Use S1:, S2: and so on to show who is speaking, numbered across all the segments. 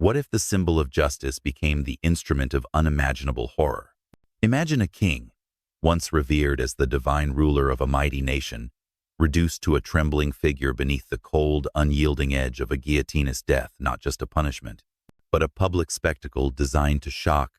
S1: What if the symbol of justice became the instrument of unimaginable horror? Imagine a king, once revered as the divine ruler of a mighty nation, reduced to a trembling figure beneath the cold, unyielding edge of a guillotinist's death, not just a punishment, but a public spectacle designed to shock,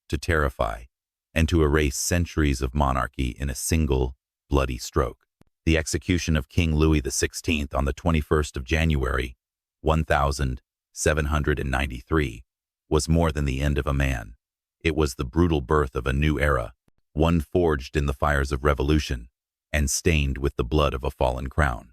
S1: to terrify, and to erase centuries of monarchy in a single, bloody stroke. The execution of King Louis XVI on the 21st of January, 1793, was more than the end of a man. It was the brutal birth of a new era, one forged in the fires of revolution and stained with the blood of a fallen crown.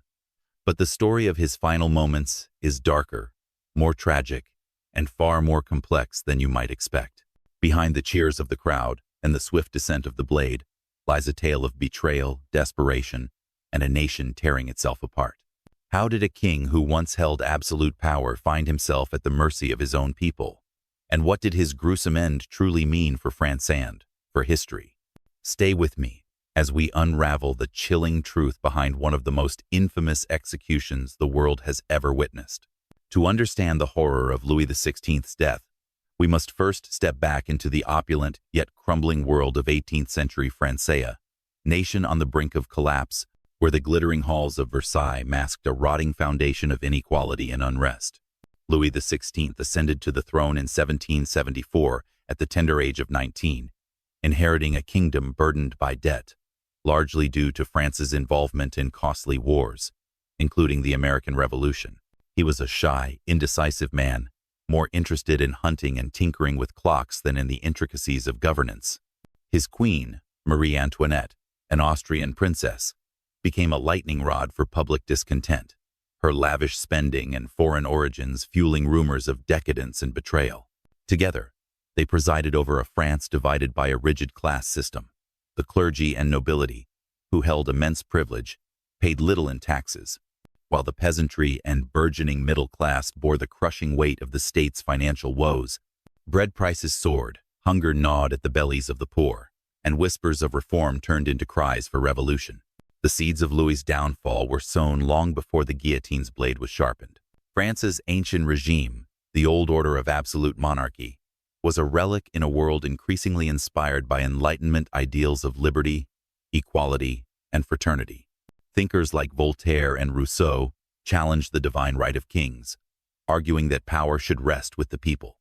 S1: But the story of his final moments is darker, more tragic, and far more complex than you might expect. Behind the cheers of the crowd and the swift descent of the blade lies a tale of betrayal, desperation, and a nation tearing itself apart. How did a king who once held absolute power find himself at the mercy of his own people? And what did his gruesome end truly mean for France and for history? Stay with me as we unravel the chilling truth behind one of the most infamous executions the world has ever witnessed. To understand the horror of Louis XVI's death, we must first step back into the opulent yet crumbling world of 18th century France, nation on the brink of collapse, where the glittering halls of Versailles masked a rotting foundation of inequality and unrest. Louis XVI ascended to the throne in 1774 at the tender age of 19, inheriting a kingdom burdened by debt, largely due to France's involvement in costly wars, including the American Revolution. He was a shy, indecisive man, more interested in hunting and tinkering with clocks than in the intricacies of governance. His queen, Marie Antoinette, an Austrian princess, became a lightning rod for public discontent, her lavish spending and foreign origins fueling rumors of decadence and betrayal. Together, they presided over a France divided by a rigid class system. The clergy and nobility, who held immense privilege, paid little in taxes, while the peasantry and burgeoning middle class bore the crushing weight of the state's financial woes. Bread prices soared, hunger gnawed at the bellies of the poor, and whispers of reform turned into cries for revolution. The seeds of Louis's downfall were sown long before the guillotine's blade was sharpened. France's ancient regime, the old order of absolute monarchy, was a relic in a world increasingly inspired by Enlightenment ideals of liberty, equality, and fraternity. Thinkers like Voltaire and Rousseau challenged the divine right of kings, arguing that power should rest with the people.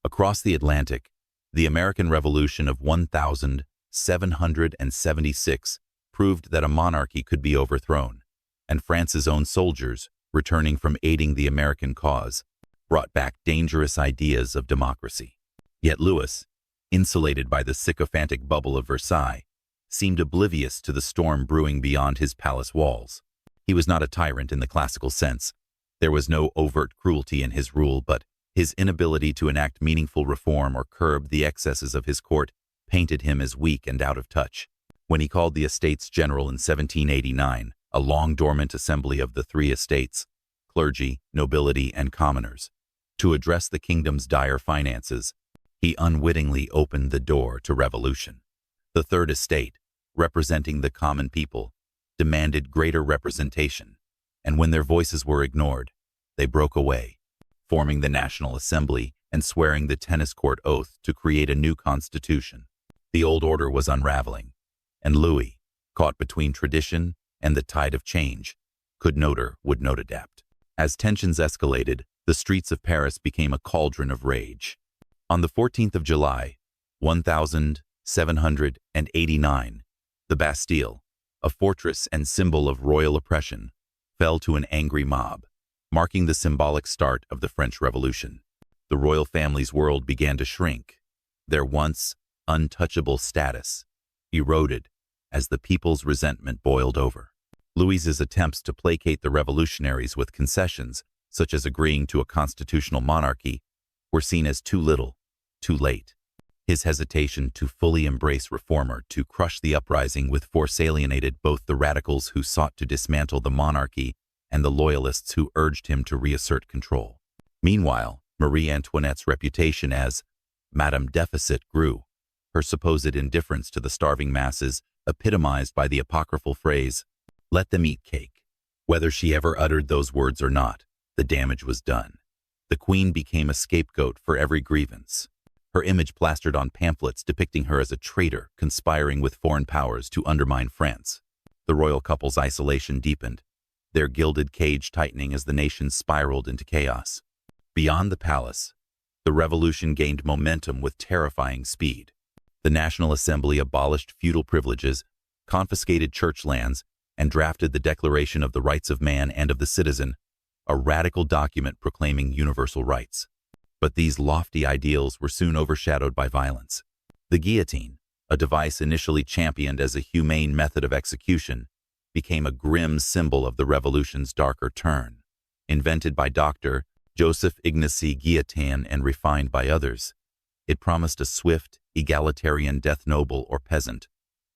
S1: Across the Atlantic, the American Revolution of 1776 proved that a monarchy could be overthrown, and France's own soldiers, returning from aiding the American cause, brought back dangerous ideas of democracy. Yet Louis, insulated by the sycophantic bubble of Versailles, seemed oblivious to the storm brewing beyond his palace walls. He was not a tyrant in the classical sense. There was no overt cruelty in his rule, but his inability to enact meaningful reform or curb the excesses of his court painted him as weak and out of touch. When he called the Estates General in 1789, a long-dormant assembly of the three estates, clergy, nobility, and commoners, to address the kingdom's dire finances, he unwittingly opened the door to revolution. The Third Estate, representing the common people, demanded greater representation, and when their voices were ignored, they broke away, forming the National Assembly and swearing the tennis court oath to create a new constitution. The old order was unraveling, and Louis, caught between tradition and the tide of change, would not adapt. As tensions escalated, the streets of Paris became a cauldron of rage. On the 14th of July, 1789, the Bastille, a fortress and symbol of royal oppression, fell to an angry mob, marking the symbolic start of the French Revolution. The royal family's world began to shrink, their once untouchable status eroded as the people's resentment boiled over. Louis's attempts to placate the revolutionaries with concessions, such as agreeing to a constitutional monarchy, were seen as too little, too late. His hesitation to fully embrace reform or to crush the uprising with force alienated both the radicals who sought to dismantle the monarchy and the loyalists who urged him to reassert control. Meanwhile, Marie Antoinette's reputation as Madame Deficit grew, her supposed indifference to the starving masses epitomized by the apocryphal phrase, "Let them eat cake." Whether she ever uttered those words or not, the damage was done. The queen became a scapegoat for every grievance, her image plastered on pamphlets depicting her as a traitor conspiring with foreign powers to undermine France. The royal couple's isolation deepened, their gilded cage tightening as the nation spiraled into chaos. Beyond the palace, the revolution gained momentum with terrifying speed. The National Assembly abolished feudal privileges, confiscated church lands, and drafted the Declaration of the Rights of Man and of the Citizen, a radical document proclaiming universal rights. But these lofty ideals were soon overshadowed by violence. The guillotine, a device initially championed as a humane method of execution, became a grim symbol of the revolution's darker turn. Invented by Dr. Joseph Ignace Guillotine and refined by others, it promised a swift, egalitarian death, noble or peasant.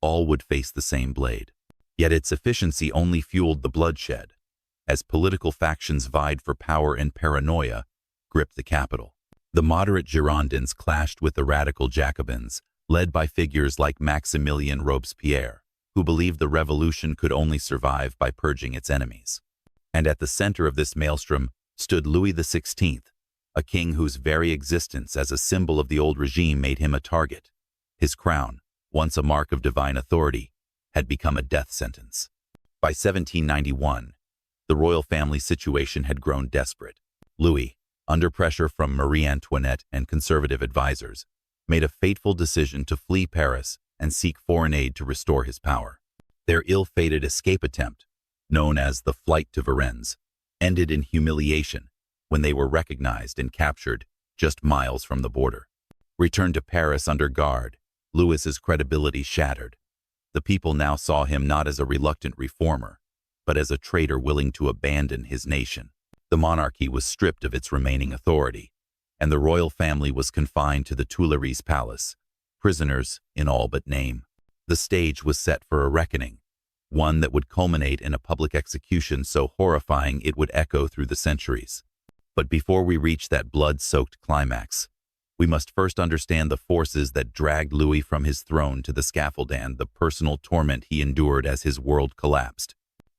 S1: All would face the same blade. Yet its efficiency only fueled the bloodshed, as political factions vied for power and paranoia gripped the capital. The moderate Girondins clashed with the radical Jacobins, led by figures like Maximilien Robespierre, who believed the revolution could only survive by purging its enemies. And at the center of this maelstrom stood Louis XVI, a king whose very existence as a symbol of the old regime made him a target. His crown, once a mark of divine authority, had become a death sentence. By 1791, the royal family situation had grown desperate. Louis, under pressure from Marie Antoinette and conservative advisors, made a fateful decision to flee Paris and seek foreign aid to restore his power. Their ill-fated escape attempt, known as the Flight to Varennes, ended in humiliation when they were recognized and captured just miles from the border. Returned to Paris under guard, Louis's credibility shattered. The people now saw him not as a reluctant reformer, but as a traitor willing to abandon his nation. The monarchy was stripped of its remaining authority, and the royal family was confined to the Tuileries Palace, prisoners in all but name. The stage was set for a reckoning, one that would culminate in a public execution so horrifying it would echo through the centuries. But before we reach that blood-soaked climax, we must first understand the forces that dragged Louis from his throne to the scaffold and the personal torment he endured as his world collapsed.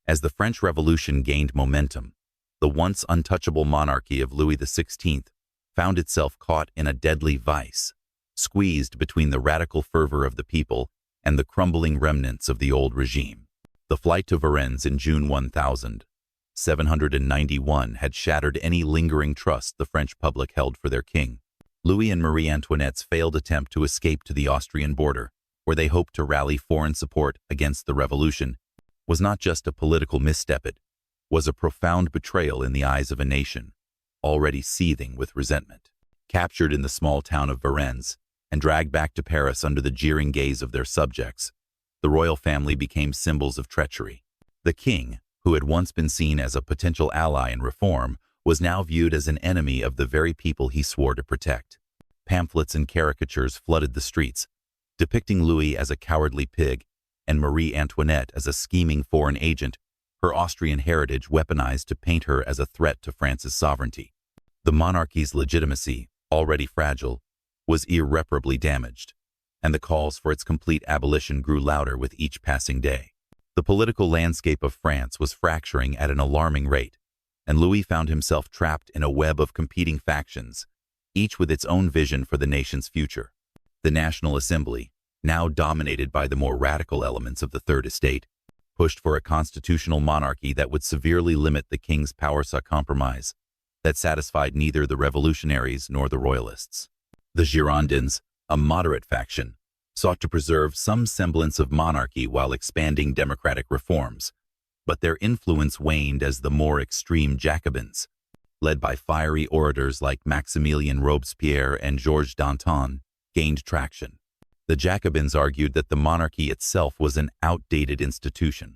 S1: As the French Revolution gained momentum, the once untouchable monarchy of Louis XVI found itself caught in a deadly vice, squeezed between the radical fervor of the people and the crumbling remnants of the old regime. The flight to Varennes in June 1791 had shattered any lingering trust the French public held for their king. Louis and Marie Antoinette's failed attempt to escape to the Austrian border, where they hoped to rally foreign support against the revolution, was not just a political misstep, it was a profound betrayal in the eyes of a nation already seething with resentment. Captured in the small town of Varennes and dragged back to Paris under the jeering gaze of their subjects, the royal family became symbols of treachery. The king, who had once been seen as a potential ally in reform, was now viewed as an enemy of the very people he swore to protect. Pamphlets and caricatures flooded the streets, depicting Louis as a cowardly pig and Marie Antoinette as a scheming foreign agent, her Austrian heritage weaponized to paint her as a threat to France's sovereignty. The monarchy's legitimacy, already fragile, was irreparably damaged, and the calls for its complete abolition grew louder with each passing day. The political landscape of France was fracturing at an alarming rate, and Louis found himself trapped in a web of competing factions, each with its own vision for the nation's future. The National Assembly, now dominated by the more radical elements of the Third Estate, pushed for a constitutional monarchy that would severely limit the king's powers, a compromise that satisfied neither the revolutionaries nor the royalists. The Girondins, a moderate faction, sought to preserve some semblance of monarchy while expanding democratic reforms, but their influence waned as the more extreme Jacobins, led by fiery orators like Maximilien Robespierre and Georges Danton, gained traction. The Jacobins argued that the monarchy itself was an outdated institution,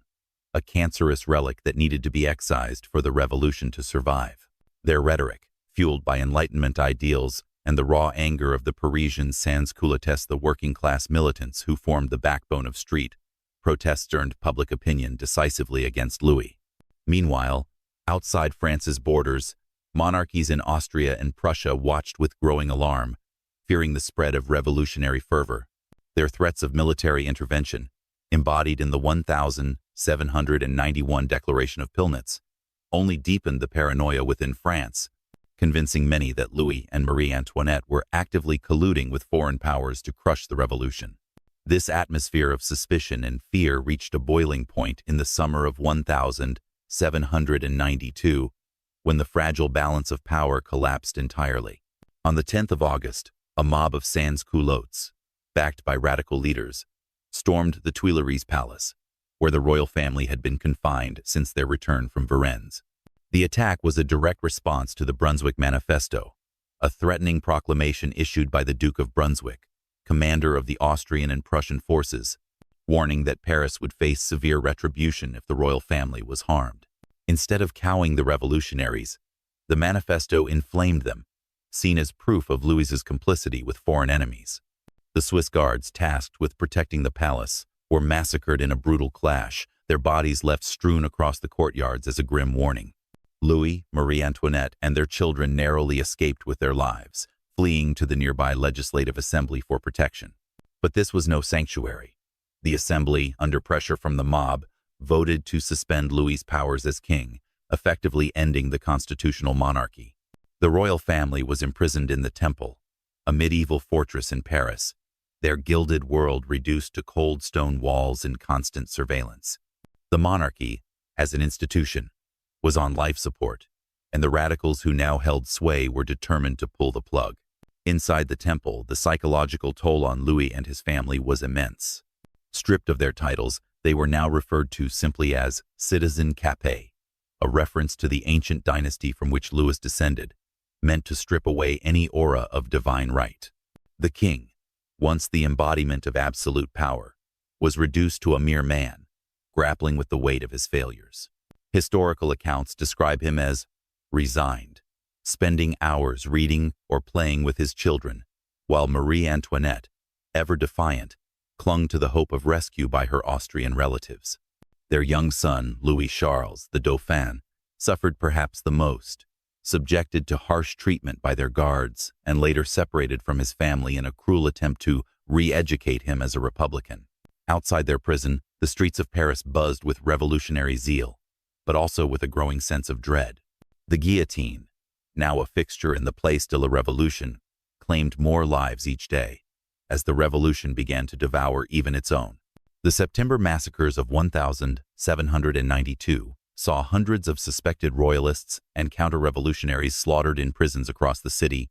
S1: a cancerous relic that needed to be excised for the revolution to survive. Their rhetoric, fueled by Enlightenment ideals and the raw anger of the Parisian sans-culottes, the working-class militants who formed the backbone of street protests, turned public opinion decisively against Louis. Meanwhile, outside France's borders, monarchies in Austria and Prussia watched with growing alarm, fearing the spread of revolutionary fervor. Their threats of military intervention, embodied in the 1791 Declaration of Pillnitz, only deepened the paranoia within France. convincing many that Louis and Marie Antoinette were actively colluding with foreign powers to crush the revolution. This atmosphere of suspicion and fear reached a boiling point in the summer of 1792, when the fragile balance of power collapsed entirely. On the 10th of August, a mob of sans-culottes, backed by radical leaders, stormed the Tuileries Palace, where the royal family had been confined since their return from Varennes. The attack was a direct response to the Brunswick Manifesto, a threatening proclamation issued by the Duke of Brunswick, commander of the Austrian and Prussian forces, warning that Paris would face severe retribution if the royal family was harmed. Instead of cowing the revolutionaries, the manifesto inflamed them, seen as proof of Louis's complicity with foreign enemies. The Swiss guards tasked with protecting the palace were massacred in a brutal clash, their bodies left strewn across the courtyards as a grim warning. Louis, Marie Antoinette, and their children narrowly escaped with their lives, fleeing to the nearby Legislative Assembly for protection. But this was no sanctuary. The Assembly, under pressure from the mob, voted to suspend Louis's powers as king, effectively ending the constitutional monarchy. The royal family was imprisoned in the Temple, a medieval fortress in Paris, their gilded world reduced to cold stone walls and constant surveillance. The monarchy, as an institution, was on life support, and the radicals who now held sway were determined to pull the plug. Inside the temple, the psychological toll on Louis and his family was immense. Stripped of their titles, they were now referred to simply as Citizen Capet, a reference to the ancient dynasty from which Louis descended, meant to strip away any aura of divine right. The king, once the embodiment of absolute power, was reduced to a mere man, grappling with the weight of his failures. Historical accounts describe him as resigned, spending hours reading or playing with his children, while Marie Antoinette, ever defiant, clung to the hope of rescue by her Austrian relatives. Their young son, Louis Charles, the Dauphin, suffered perhaps the most, subjected to harsh treatment by their guards and later separated from his family in a cruel attempt to re-educate him as a republican. Outside their prison, the streets of Paris buzzed with revolutionary zeal, but also with a growing sense of dread. The guillotine, now a fixture in the Place de la Révolution, claimed more lives each day, as the revolution began to devour even its own. The September massacres of 1792 saw hundreds of suspected royalists and counter-revolutionaries slaughtered in prisons across the city,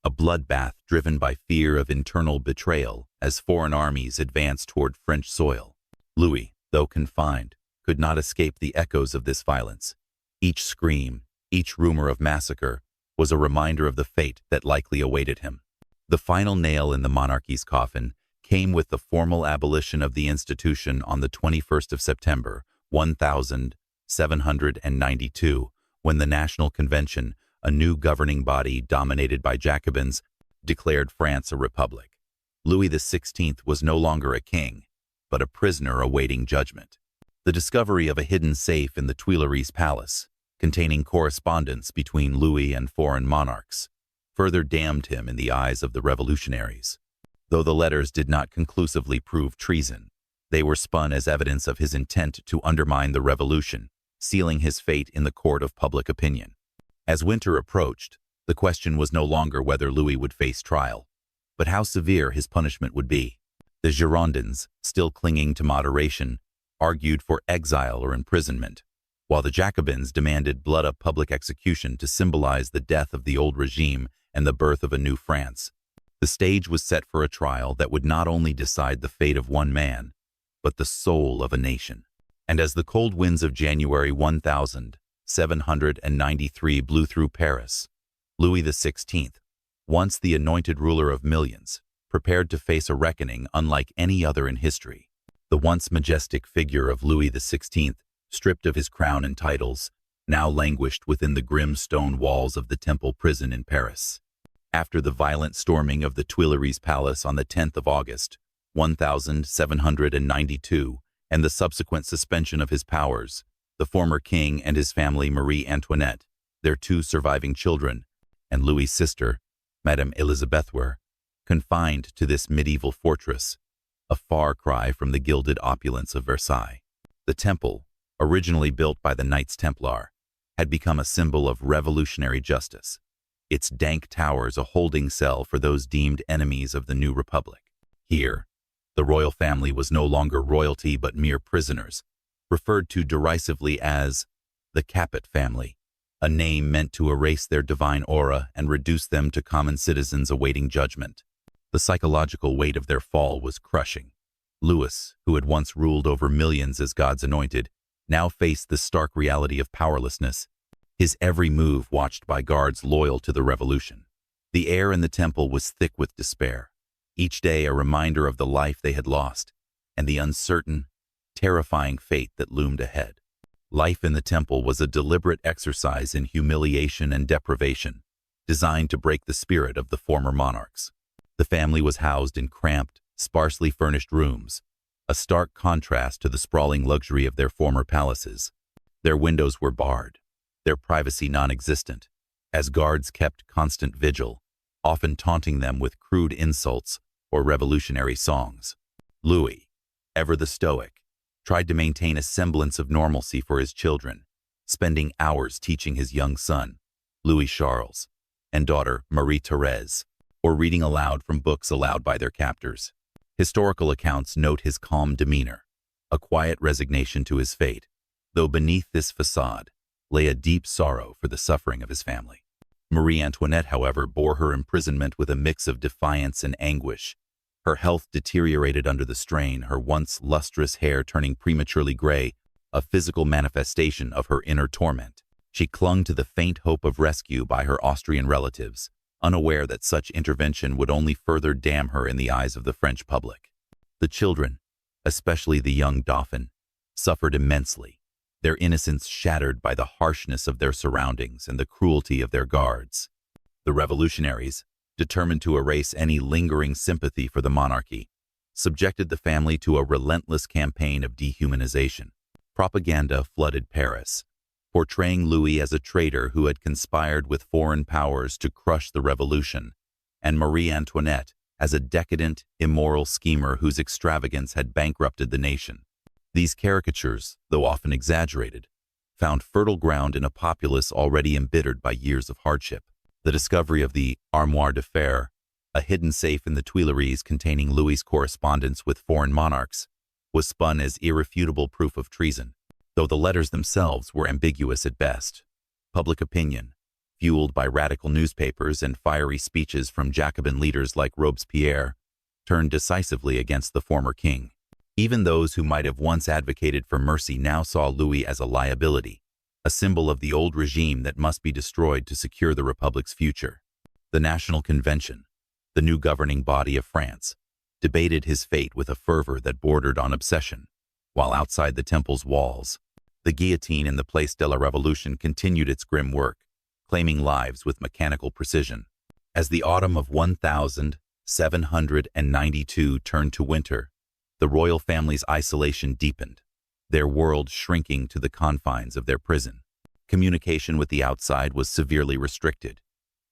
S1: a bloodbath driven by fear of internal betrayal as foreign armies advanced toward French soil. Louis, though confined, could not escape the echoes of this violence. Each scream, each rumor of massacre, was a reminder of the fate that likely awaited him. The final nail in the monarchy's coffin came with the formal abolition of the institution on the 21st of September, 1792, when the National Convention, a new governing body dominated by Jacobins, declared France a republic. Louis XVI was no longer a king, but a prisoner awaiting judgment. The discovery of a hidden safe in the Tuileries Palace, containing correspondence between Louis and foreign monarchs, further damned him in the eyes of the revolutionaries. Though the letters did not conclusively prove treason, they were spun as evidence of his intent to undermine the revolution, sealing his fate in the court of public opinion. As winter approached, the question was no longer whether Louis would face trial, but how severe his punishment would be. The Girondins, still clinging to moderation, argued for exile or imprisonment, while the Jacobins demanded blood-up public execution to symbolize the death of the old regime and the birth of a new France. The stage was set for a trial that would not only decide the fate of one man, but the soul of a nation. And as the cold winds of January 1793 blew through Paris, Louis XVI, once the anointed ruler of millions, prepared to face a reckoning unlike any other in history. The once majestic figure of Louis XVI, stripped of his crown and titles, now languished within the grim stone walls of the Temple prison in Paris. After the violent storming of the Tuileries Palace on the 10th of August, 1792, and the subsequent suspension of his powers, the former king and his family Marie Antoinette, their two surviving children, and Louis's sister, Madame Elisabeth, were confined to this medieval fortress, a far cry from the gilded opulence of Versailles. The Temple, originally built by the Knights Templar, had become a symbol of revolutionary justice, its dank towers a holding cell for those deemed enemies of the new republic. Here, the royal family was no longer royalty but mere prisoners, referred to derisively as the Capet family, a name meant to erase their divine aura and reduce them to common citizens awaiting judgment. The psychological weight of their fall was crushing. Louis, who had once ruled over millions as God's anointed, now faced the stark reality of powerlessness, his every move watched by guards loyal to the revolution. The air in the temple was thick with despair, each day a reminder of the life they had lost and the uncertain, terrifying fate that loomed ahead. Life in the temple was a deliberate exercise in humiliation and deprivation, designed to break the spirit of the former monarchs. The family was housed in cramped, sparsely furnished rooms, a stark contrast to the sprawling luxury of their former palaces. Their windows were barred, their privacy non-existent, as guards kept constant vigil, often taunting them with crude insults or revolutionary songs. Louis, ever the stoic, tried to maintain a semblance of normalcy for his children, spending hours teaching his young son, Louis Charles, and daughter Marie-Thérèse, or reading aloud from books allowed by their captors. Historical accounts note his calm demeanor, a quiet resignation to his fate, though beneath this facade lay a deep sorrow for the suffering of his family. Marie Antoinette, however, bore her imprisonment with a mix of defiance and anguish. Her health deteriorated under the strain, her once lustrous hair turning prematurely gray, a physical manifestation of her inner torment. She clung to the faint hope of rescue by her Austrian relatives, unaware that such intervention would only further damn her in the eyes of the French public. The children, especially the young Dauphin, suffered immensely, their innocence shattered by the harshness of their surroundings and the cruelty of their guards. The revolutionaries, determined to erase any lingering sympathy for the monarchy, subjected the family to a relentless campaign of dehumanization. Propaganda flooded Paris, portraying Louis as a traitor who had conspired with foreign powers to crush the revolution, and Marie Antoinette as a decadent, immoral schemer whose extravagance had bankrupted the nation. These caricatures, though often exaggerated, found fertile ground in a populace already embittered by years of hardship. The discovery of the Armoire de Fer, a hidden safe in the Tuileries containing Louis's correspondence with foreign monarchs, was spun as irrefutable proof of treason, though the letters themselves were ambiguous at best. Public opinion, fueled by radical newspapers and fiery speeches from Jacobin leaders like Robespierre, turned decisively against the former king. Even those who might have once advocated for mercy now saw Louis as a liability, a symbol of the old regime that must be destroyed to secure the Republic's future. The National Convention, the new governing body of France, debated his fate with a fervor that bordered on obsession, while outside the temple's walls, the guillotine in the Place de la Révolution continued its grim work, claiming lives with mechanical precision. As the autumn of 1792 turned to winter, the royal family's isolation deepened, their world shrinking to the confines of their prison. Communication with the outside was severely restricted.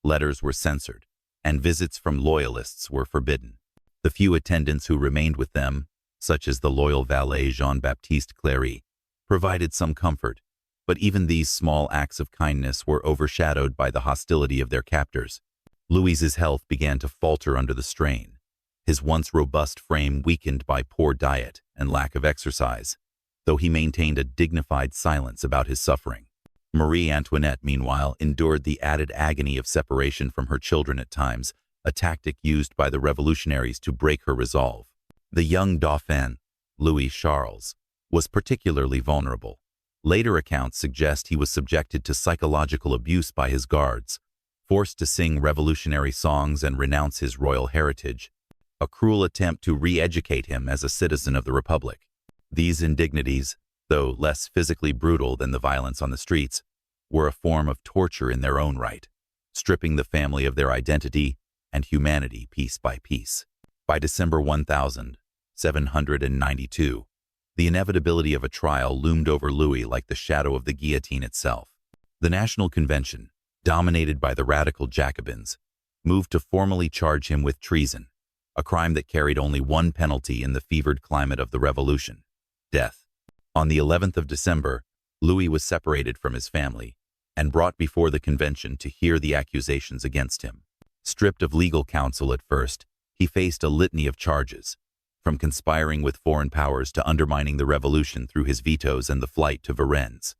S1: Letters were censored, and visits from loyalists were forbidden. The few attendants who remained with them, such as the loyal valet Jean-Baptiste Cléry, provided some comfort, but even these small acts of kindness were overshadowed by the hostility of their captors. Louis's health began to falter under the strain, his once robust frame weakened by poor diet and lack of exercise, though he maintained a dignified silence about his suffering. Marie Antoinette, meanwhile, endured the added agony of separation from her children at times, a tactic used by the revolutionaries to break her resolve. The young Dauphin, Louis Charles, was particularly vulnerable. Later accounts suggest he was subjected to psychological abuse by his guards, forced to sing revolutionary songs and renounce his royal heritage, a cruel attempt to re-educate him as a citizen of the Republic. These indignities, though less physically brutal than the violence on the streets, were a form of torture in their own right, stripping the family of their identity and humanity piece by piece. By December 1792, the inevitability of a trial loomed over Louis like the shadow of the guillotine itself. The National Convention, dominated by the radical Jacobins, moved to formally charge him with treason, a crime that carried only one penalty in the fevered climate of the revolution: death. On the 11th of December, Louis was separated from his family, and brought before the convention to hear the accusations against him. Stripped of legal counsel at first, he faced a litany of charges, from conspiring with foreign powers to undermining the revolution through his vetoes and the flight to Varennes.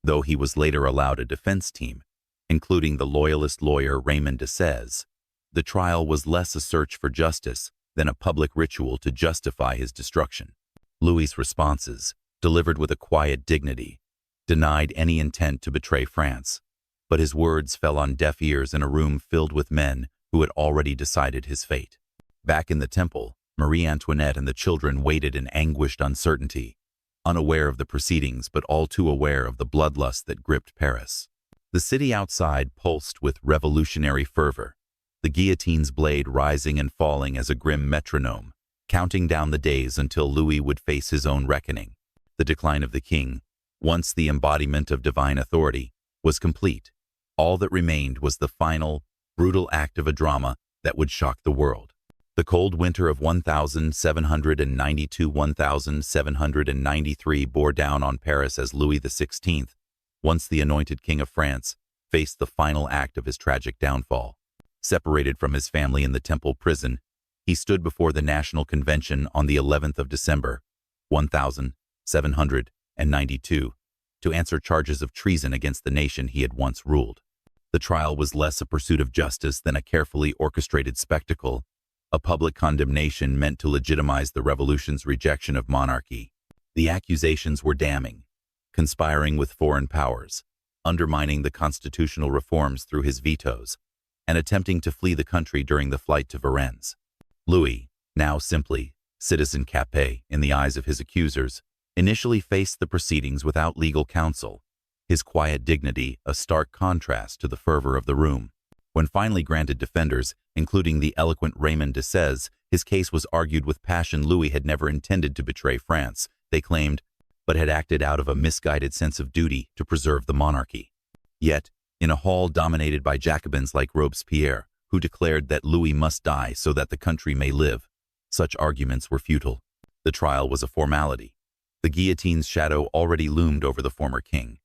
S1: Though he was later allowed a defense team, including the loyalist lawyer Raymond de XVI, the trial was less a search for justice than a public ritual to justify his destruction. Louis's responses, delivered with a quiet dignity, denied any intent to betray France, but his words fell on deaf ears in a room filled with men who had already decided his fate. Back in the temple, Marie Antoinette and the children waited in anguished uncertainty, unaware of the proceedings but all too aware of the bloodlust that gripped Paris. The city outside pulsed with revolutionary fervor, the guillotine's blade rising and falling as a grim metronome, counting down the days until Louis would face his own reckoning. The decline of the king, once the embodiment of divine authority, was complete. All that remained was the final, brutal act of a drama that would shock the world. The cold winter of 1792–1793 bore down on Paris as Louis XVI, once the anointed King of France, faced the final act of his tragic downfall. Separated from his family in the Temple prison, he stood before the National Convention on the 11th of December, 1792, to answer charges of treason against the nation he had once ruled. The trial was less a pursuit of justice than a carefully orchestrated spectacle, a public condemnation meant to legitimize the revolution's rejection of monarchy. The accusations were damning: conspiring with foreign powers, undermining the constitutional reforms through his vetoes, and attempting to flee the country during the flight to Varennes. Louis, now simply citizen Capet in the eyes of his accusers, initially faced the proceedings without legal counsel, his quiet dignity a stark contrast to the fervor of the room. When finally granted defenders, including the eloquent Raymond de XVI, his case was argued with passion. Louis had never intended to betray France, they claimed, but had acted out of a misguided sense of duty to preserve the monarchy. Yet, in a hall dominated by Jacobins like Robespierre, who declared that Louis must die so that the country may live, such arguments were futile. The trial was a formality. The guillotine's shadow already loomed over the former king,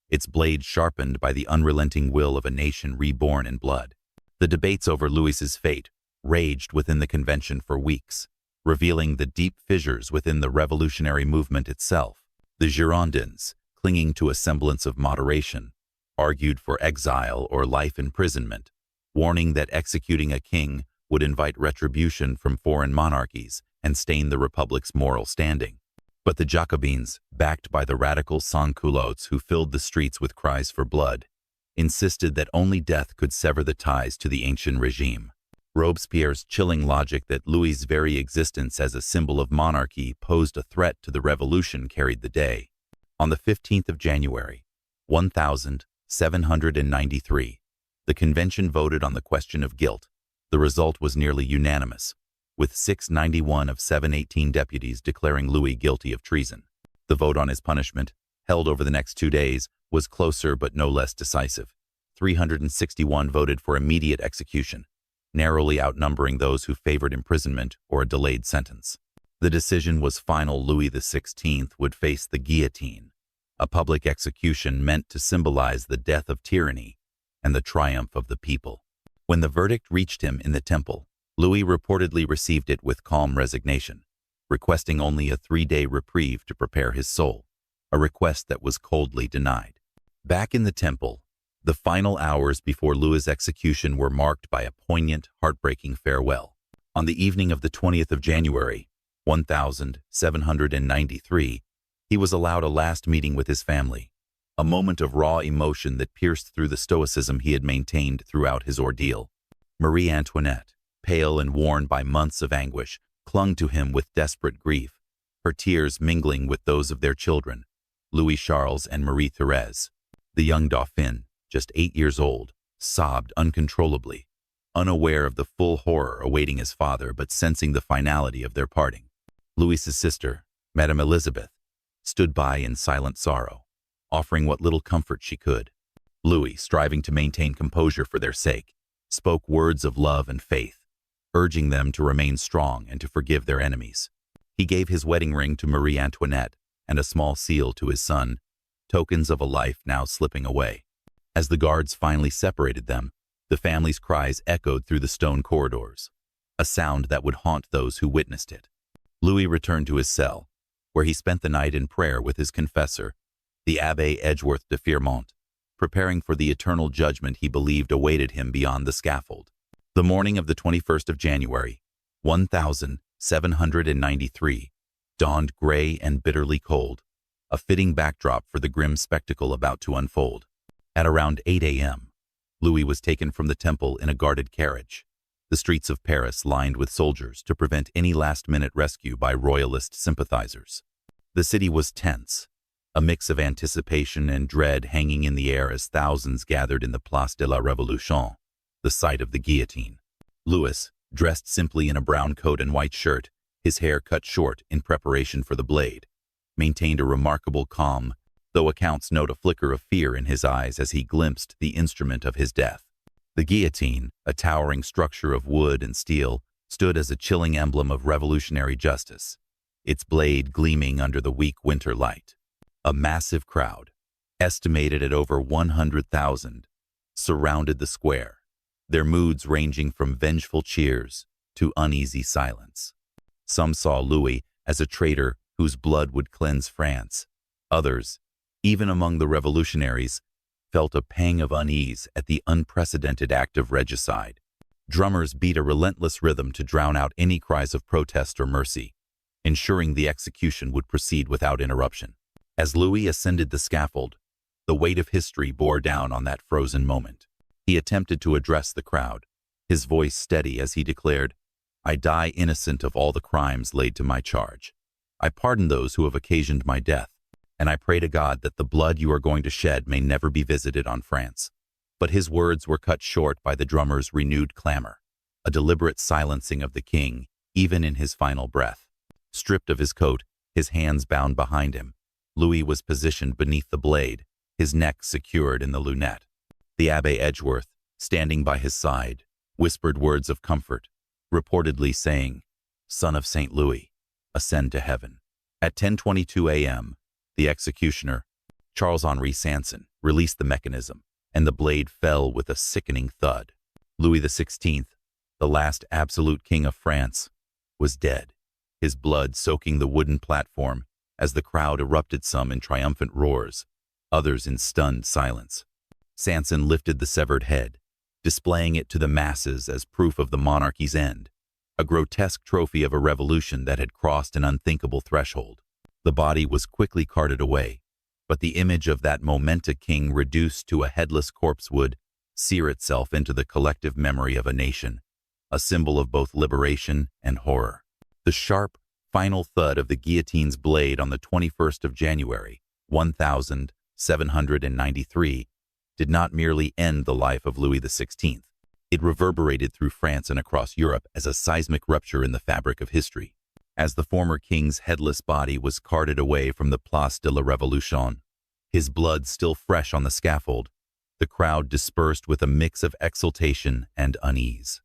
S1: its blade sharpened by the unrelenting will of a nation reborn in blood. The debates over Louis's fate raged within the convention for weeks, revealing the deep fissures within the revolutionary movement itself. The Girondins, clinging to a semblance of moderation, argued for exile or life imprisonment, warning that executing a king would invite retribution from foreign monarchies and stain the republic's moral standing. But the Jacobins, backed by the radical sans-culottes who filled the streets with cries for blood, insisted that only death could sever the ties to the ancient regime. Robespierre's chilling logic that Louis's very existence as a symbol of monarchy posed a threat to the revolution carried the day. On the 15th of January, 1793, the convention voted on the question of guilt. The result was nearly unanimous, with 691 of 718 deputies declaring Louis guilty of treason. The vote on his punishment, held over the next 2 days, was closer but no less decisive. 361 voted for immediate execution, narrowly outnumbering those who favored imprisonment or a delayed sentence. The decision was final. Louis XVI would face the guillotine, a public execution meant to symbolize the death of tyranny and the triumph of the people. When the verdict reached him in the Temple, Louis reportedly received it with calm resignation, requesting only a 3-day reprieve to prepare his soul, a request that was coldly denied. Back in the Temple, the final hours before Louis's execution were marked by a poignant, heartbreaking farewell. On the evening of the 20th of January, 1793, he was allowed a last meeting with his family, a moment of raw emotion that pierced through the stoicism he had maintained throughout his ordeal. Marie Antoinette, pale and worn by months of anguish, clung to him with desperate grief, her tears mingling with those of their children, Louis Charles and Marie Thérèse. The young Dauphin, just 8 years old, sobbed uncontrollably, unaware of the full horror awaiting his father but sensing the finality of their parting. Louis's sister, Madame Elizabeth, stood by in silent sorrow, offering what little comfort she could. Louis, striving to maintain composure for their sake, spoke words of love and faith, urging them to remain strong and to forgive their enemies. He gave his wedding ring to Marie Antoinette and a small seal to his son, tokens of a life now slipping away. As the guards finally separated them, the family's cries echoed through the stone corridors, a sound that would haunt those who witnessed it. Louis returned to his cell, where he spent the night in prayer with his confessor, the Abbé Edgeworth de Firmont, preparing for the eternal judgment he believed awaited him beyond the scaffold. The morning of the 21st of January, 1793, dawned gray and bitterly cold, a fitting backdrop for the grim spectacle about to unfold. At around 8 a.m., Louis was taken from the temple in a guarded carriage, the streets of Paris lined with soldiers to prevent any last-minute rescue by royalist sympathizers. The city was tense, a mix of anticipation and dread hanging in the air as thousands gathered in the Place de la Révolution, the site of the guillotine. Louis, dressed simply in a brown coat and white shirt, his hair cut short in preparation for the blade, maintained a remarkable calm, though accounts note a flicker of fear in his eyes as he glimpsed the instrument of his death. The guillotine, a towering structure of wood and steel, stood as a chilling emblem of revolutionary justice, its blade gleaming under the weak winter light. A massive crowd, estimated at over 100,000, surrounded the square, their moods ranging from vengeful cheers to uneasy silence. Some saw Louis as a traitor whose blood would cleanse France. Others, even among the revolutionaries, felt a pang of unease at the unprecedented act of regicide. Drummers beat a relentless rhythm to drown out any cries of protest or mercy, ensuring the execution would proceed without interruption. As Louis ascended the scaffold, the weight of history bore down on that frozen moment. He attempted to address the crowd, his voice steady as he declared, "I die innocent of all the crimes laid to my charge. I pardon those who have occasioned my death, and I pray to God that the blood you are going to shed may never be visited on France." But his words were cut short by the drummer's renewed clamor, a deliberate silencing of the king, even in his final breath. Stripped of his coat, his hands bound behind him, Louis was positioned beneath the blade, his neck secured in the lunette. The Abbé Edgeworth, standing by his side, whispered words of comfort, reportedly saying, "Son of St. Louis, ascend to heaven." At 10:22 a.m., the executioner, Charles-Henri Sanson, released the mechanism, and the blade fell with a sickening thud. Louis XVI, the last absolute king of France, was dead, his blood soaking the wooden platform as the crowd erupted, some in triumphant roars, others in stunned silence. Sanson lifted the severed head, displaying it to the masses as proof of the monarchy's end, a grotesque trophy of a revolution that had crossed an unthinkable threshold. The body was quickly carted away, but the image of that momenta king reduced to a headless corpse would sear itself into the collective memory of a nation, a symbol of both liberation and horror. The sharp, final thud of the guillotine's blade on the 21st of January, 1793, did not merely end the life of Louis XVI. It reverberated through France and across Europe as a seismic rupture in the fabric of history. As the former king's headless body was carted away from the Place de la Révolution, his blood still fresh on the scaffold, the crowd dispersed with a mix of exultation and unease.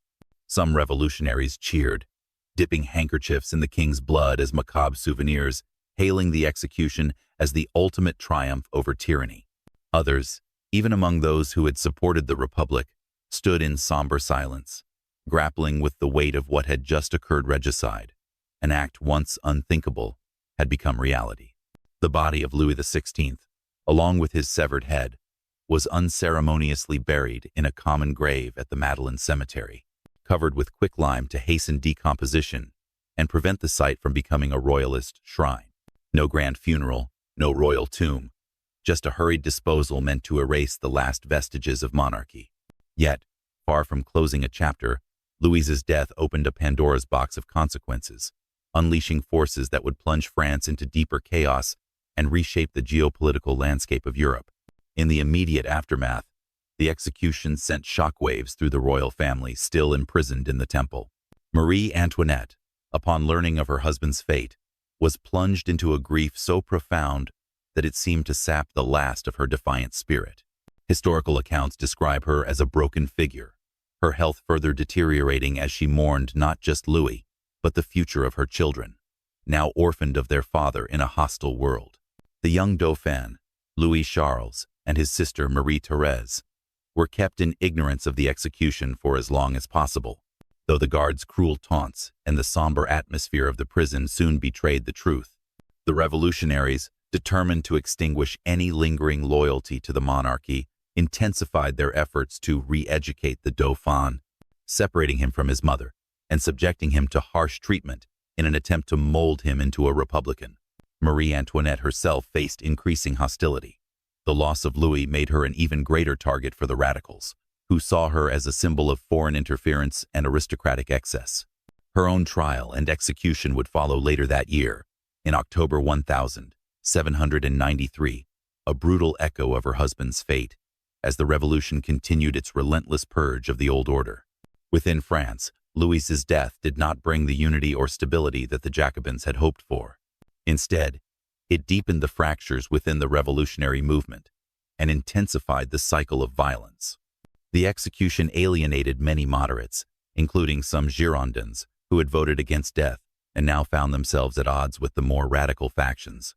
S1: Some revolutionaries cheered, dipping handkerchiefs in the king's blood as macabre souvenirs, hailing the execution as the ultimate triumph over tyranny. Others, even among those who had supported the Republic, stood in somber silence, grappling with the weight of what had just occurred. Regicide, an act once unthinkable, had become reality. The body of Louis XVI, along with his severed head, was unceremoniously buried in a common grave at the Madeleine Cemetery, covered with quicklime to hasten decomposition and prevent the site from becoming a royalist shrine. No grand funeral, no royal tomb, just a hurried disposal meant to erase the last vestiges of monarchy. Yet, far from closing a chapter, Louis's death opened a Pandora's box of consequences, unleashing forces that would plunge France into deeper chaos and reshape the geopolitical landscape of Europe. In the immediate aftermath, the execution sent shockwaves through the royal family still imprisoned in the temple. Marie Antoinette, upon learning of her husband's fate, was plunged into a grief so profound that it seemed to sap the last of her defiant spirit. Historical accounts describe her as a broken figure, her health further deteriorating as she mourned not just Louis, but the future of her children, now orphaned of their father in a hostile world. The young Dauphin, Louis Charles, and his sister Marie-Thérèse, were kept in ignorance of the execution for as long as possible, though the guards' cruel taunts and the somber atmosphere of the prison soon betrayed the truth. The revolutionaries, determined to extinguish any lingering loyalty to the monarchy, intensified their efforts to re-educate the Dauphin, separating him from his mother and subjecting him to harsh treatment in an attempt to mold him into a republican. Marie Antoinette herself faced increasing hostility. The loss of Louis made her an even greater target for the radicals, who saw her as a symbol of foreign interference and aristocratic excess. Her own trial and execution would follow later that year, in October 1793, a brutal echo of her husband's fate, as the revolution continued its relentless purge of the old order. Within France, Louis's death did not bring the unity or stability that the Jacobins had hoped for. Instead, it deepened the fractures within the revolutionary movement and intensified the cycle of violence. The execution alienated many moderates, including some Girondins who had voted against death and now found themselves at odds with the more radical factions.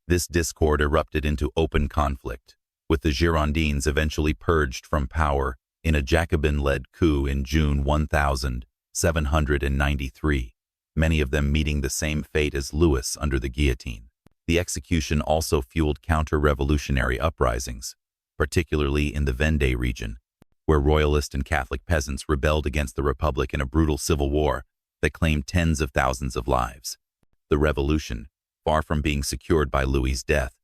S1: This discord erupted into open conflict, with the Girondins eventually purged from power in a Jacobin-led coup in June 1793, many of them meeting the same fate as Louis under the guillotine. The execution also fueled counter-revolutionary uprisings, particularly in the Vendée region, where royalist and Catholic peasants rebelled against the Republic in a brutal civil war that claimed tens of thousands of lives. The revolution, far from being secured by Louis's death,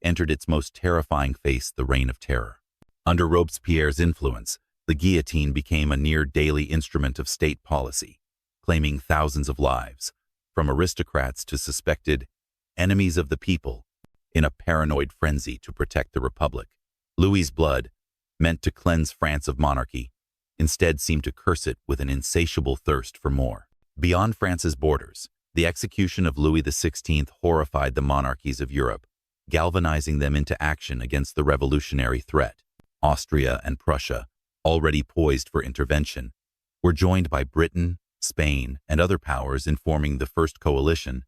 S1: entered its most terrifying phase, the Reign of Terror. Under Robespierre's influence, the guillotine became a near-daily instrument of state policy, claiming thousands of lives, from aristocrats to suspected enemies of the people, in a paranoid frenzy to protect the Republic. Louis's blood, meant to cleanse France of monarchy, instead seemed to curse it with an insatiable thirst for more. Beyond France's borders, the execution of Louis XVI horrified the monarchies of Europe, galvanizing them into action against the revolutionary threat. Austria and Prussia, already poised for intervention, were joined by Britain, Spain, and other powers in forming the First Coalition,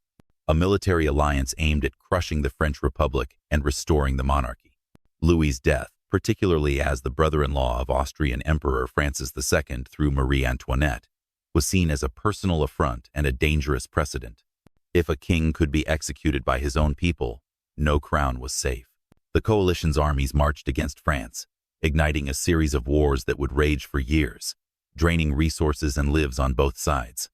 S1: a military alliance aimed at crushing the French Republic and restoring the monarchy. Louis's death, particularly as the brother-in-law of Austrian Emperor Francis II through Marie Antoinette, was seen as a personal affront and a dangerous precedent. If a king could be executed by his own people, no crown was safe. The coalition's armies marched against France, igniting a series of wars that would rage for years, draining resources and lives on both sides.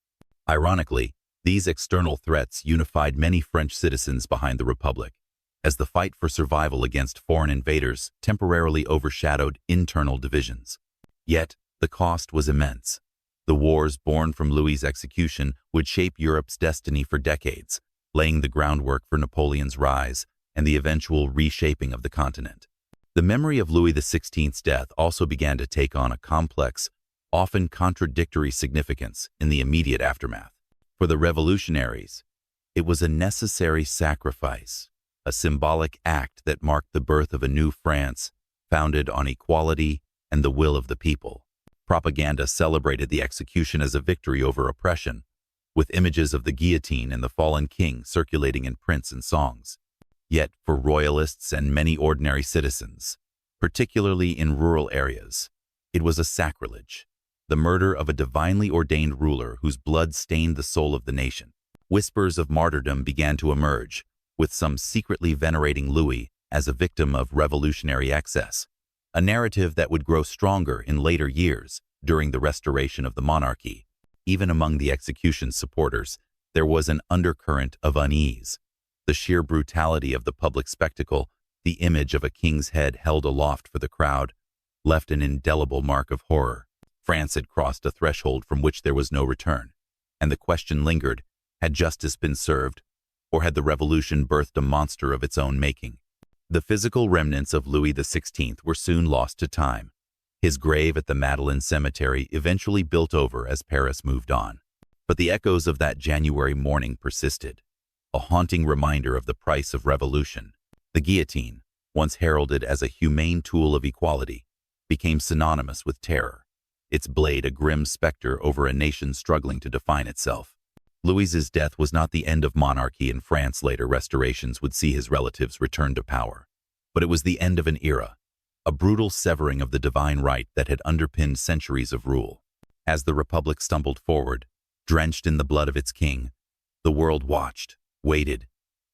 S1: Ironically, these external threats unified many French citizens behind the Republic, as the fight for survival against foreign invaders temporarily overshadowed internal divisions. Yet, the cost was immense. The wars born from Louis's execution would shape Europe's destiny for decades, laying the groundwork for Napoleon's rise and the eventual reshaping of the continent. The memory of Louis XVI's death also began to take on a complex, often contradictory significance in the immediate aftermath. For the revolutionaries, it was a necessary sacrifice, a symbolic act that marked the birth of a new France founded on equality and the will of the people. Propaganda celebrated the execution as a victory over oppression, with images of the guillotine and the fallen king circulating in prints and songs. Yet, for royalists and many ordinary citizens, particularly in rural areas, it was a sacrilege, the murder of a divinely ordained ruler whose blood stained the soul of the nation. Whispers of martyrdom began to emerge, with some secretly venerating Louis as a victim of revolutionary excess, a narrative that would grow stronger in later years during the restoration of the monarchy. Even among the execution's supporters, there was an undercurrent of unease. The sheer brutality of the public spectacle, the image of a king's head held aloft for the crowd, left an indelible mark of horror. France had crossed a threshold from which there was no return, and the question lingered, had justice been served, or had the revolution birthed a monster of its own making? The physical remnants of Louis XVI were soon lost to time. His grave at the Madeleine Cemetery eventually built over as Paris moved on. But the echoes of that January morning persisted, a haunting reminder of the price of revolution. The guillotine, once heralded as a humane tool of equality, became synonymous with terror, its blade a grim specter over a nation struggling to define itself. Louis's death was not the end of monarchy in France. Later restorations would see his relatives return to power. But it was the end of an era, a brutal severing of the divine right that had underpinned centuries of rule. As the Republic stumbled forward, drenched in the blood of its king, the world watched, waited,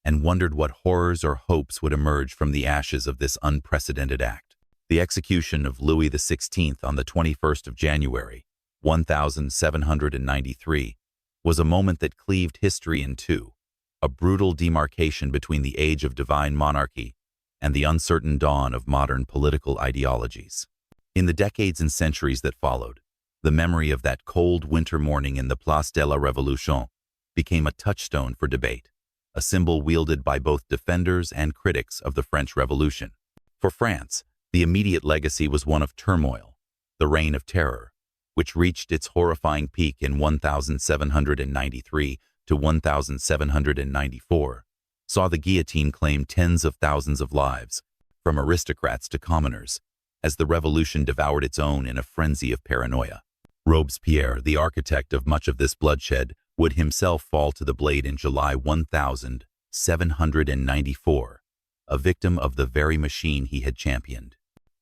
S1: and wondered what horrors or hopes would emerge from the ashes of this unprecedented act. The execution of Louis XVI on the 21st of January, 1793, was a moment that cleaved history in two, a brutal demarcation between the age of divine monarchy and the uncertain dawn of modern political ideologies. In the decades and centuries that followed, the memory of that cold winter morning in the Place de la Révolution became a touchstone for debate, a symbol wielded by both defenders and critics of the French Revolution. For France, the immediate legacy was one of turmoil, the Reign of Terror, which reached its horrifying peak in 1793 to 1794, saw the guillotine claim tens of thousands of lives, from aristocrats to commoners, as the revolution devoured its own in a frenzy of paranoia. Robespierre, the architect of much of this bloodshed, would himself fall to the blade in July 1794, a victim of the very machine he had championed.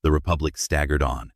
S1: The Republic staggered on,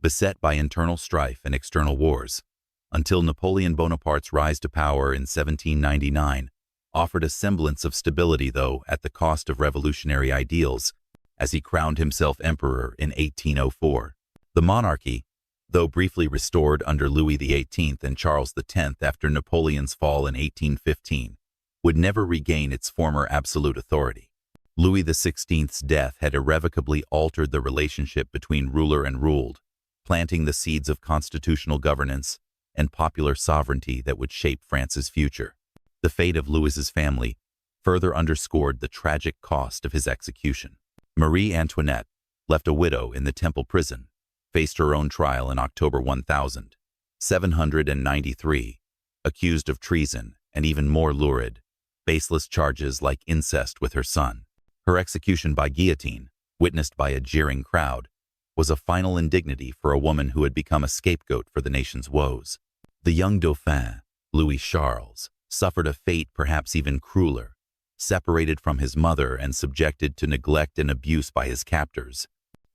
S1: beset by internal strife and external wars, until Napoleon Bonaparte's rise to power in 1799 offered a semblance of stability, though at the cost of revolutionary ideals, as he crowned himself emperor in 1804. The monarchy, though briefly restored under Louis XVIII and Charles X after Napoleon's fall in 1815, would never regain its former absolute authority. Louis XVI's death had irrevocably altered the relationship between ruler and ruled, planting the seeds of constitutional governance and popular sovereignty that would shape France's future. The fate of Louis's family further underscored the tragic cost of his execution. Marie Antoinette, left a widow in the Temple prison, faced her own trial in October 1793, accused of treason and even more lurid, baseless charges like incest with her son. Her execution by guillotine, witnessed by a jeering crowd, was a final indignity for a woman who had become a scapegoat for the nation's woes. The young Dauphin, Louis Charles, suffered a fate perhaps even crueler, separated from his mother and subjected to neglect and abuse by his captors.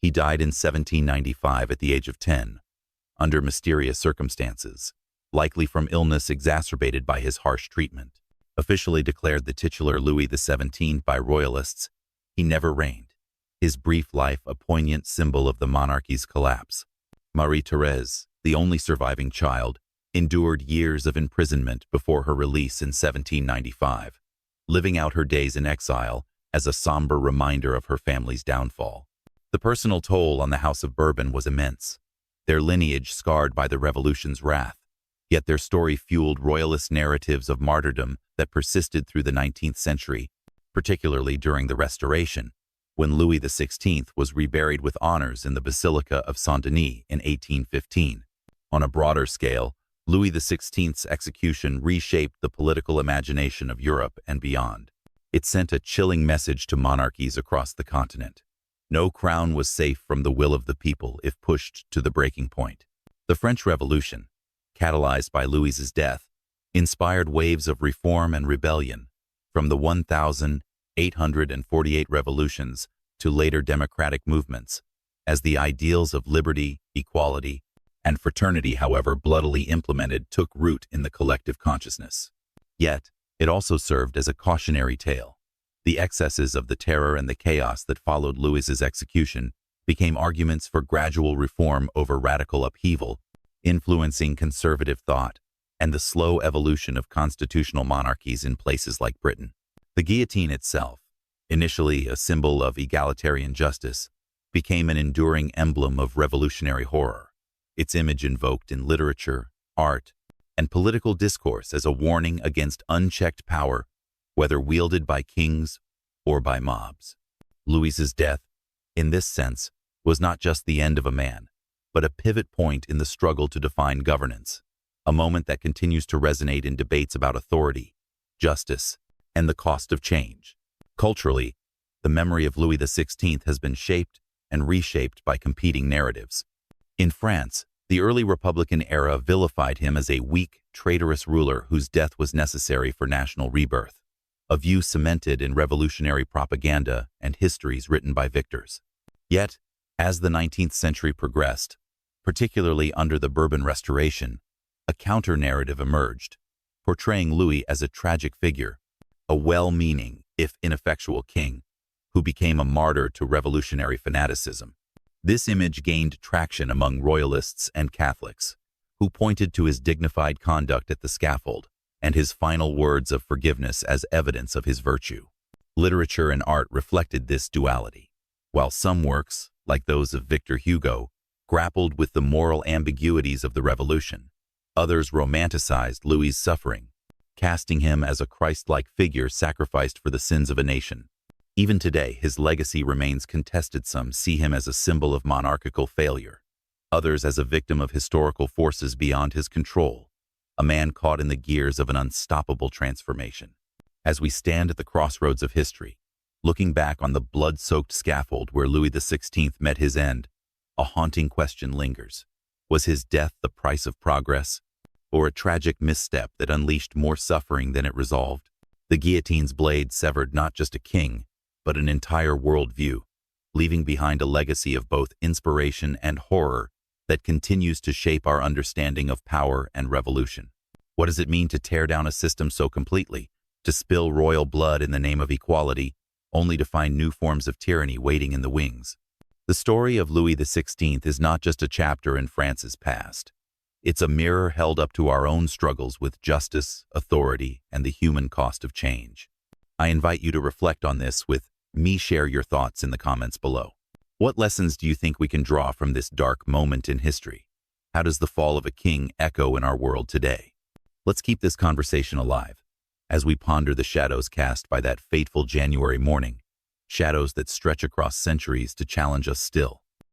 S1: He died in 1795 at the age of 10, under mysterious circumstances, likely from illness exacerbated by his harsh treatment. Officially declared the titular Louis XVII by royalists, he never reigned, his brief life a poignant symbol of the monarchy's collapse. Marie-Thérèse, the only surviving child, endured years of imprisonment before her release in 1795, living out her days in exile as a somber reminder of her family's downfall. The personal toll on the House of Bourbon was immense, their lineage scarred by the Revolution's wrath, yet their story fueled royalist narratives of martyrdom that persisted through the 19th century, particularly during the Restoration, when Louis XVI was reburied with honors in the Basilica of Saint-Denis in 1815. On a broader scale, Louis XVI's execution reshaped the political imagination of Europe and beyond. It sent a chilling message to monarchies across the continent. No crown was safe from the will of the people if pushed to the breaking point. The French Revolution, catalyzed by Louis's death, inspired waves of reform and rebellion, from the 1848 revolutions to later democratic movements, as the ideals of liberty, equality, and fraternity, however bloodily implemented, took root in the collective consciousness. Yet, it also served as a cautionary tale. The excesses of the terror and the chaos that followed Louis's execution became arguments for gradual reform over radical upheaval, influencing conservative thought and the slow evolution of constitutional monarchies in places like Britain. The guillotine itself, initially a symbol of egalitarian justice, became an enduring emblem of revolutionary horror, its image invoked in literature, art, and political discourse as a warning against unchecked power, whether wielded by kings or by mobs. Louis's death, in this sense, was not just the end of a man, but a pivot point in the struggle to define governance, a moment that continues to resonate in debates about authority, justice, and the cost of change. Culturally, the memory of Louis XVI has been shaped and reshaped by competing narratives. In France, the early Republican era vilified him as a weak, traitorous ruler whose death was necessary for national rebirth, a view cemented in revolutionary propaganda and histories written by victors. Yet, As the 19th century progressed, particularly under the Bourbon Restoration, a counter-narrative emerged, portraying Louis as a tragic figure, a well-meaning, if ineffectual king, who became a martyr to revolutionary fanaticism. This image gained traction among royalists and Catholics, who pointed to his dignified conduct at the scaffold and his final words of forgiveness as evidence of his virtue. Literature and art reflected this duality. While some works, like those of Victor Hugo, grappled with the moral ambiguities of the revolution, others romanticized Louis's suffering, casting him as a Christ-like figure sacrificed for the sins of a nation. Even today, his legacy remains contested. Some see him as a symbol of monarchical failure, others as a victim of historical forces beyond his control, a man caught in the gears of an unstoppable transformation. As we stand at the crossroads of history, looking back on the blood-soaked scaffold where Louis XVI met his end, a haunting question lingers. Was his death the price of progress, or a tragic misstep that unleashed more suffering than it resolved? The guillotine's blade severed not just a king, but an entire worldview, leaving behind a legacy of both inspiration and horror that continues to shape our understanding of power and revolution. What does it mean to tear down a system so completely, to spill royal blood in the name of equality, only to find new forms of tyranny waiting in the wings? The story of Louis XVI is not just a chapter in France's past. It's a mirror held up to our own struggles with justice, authority, and the human cost of change. I invite you to reflect on this with me. Share your thoughts in the comments below. What lessons do you think we can draw from this dark moment in history? How does the fall of a king echo in our world today? Let's keep this conversation alive as we ponder the shadows cast by that fateful January morning, shadows that stretch across centuries to challenge us still.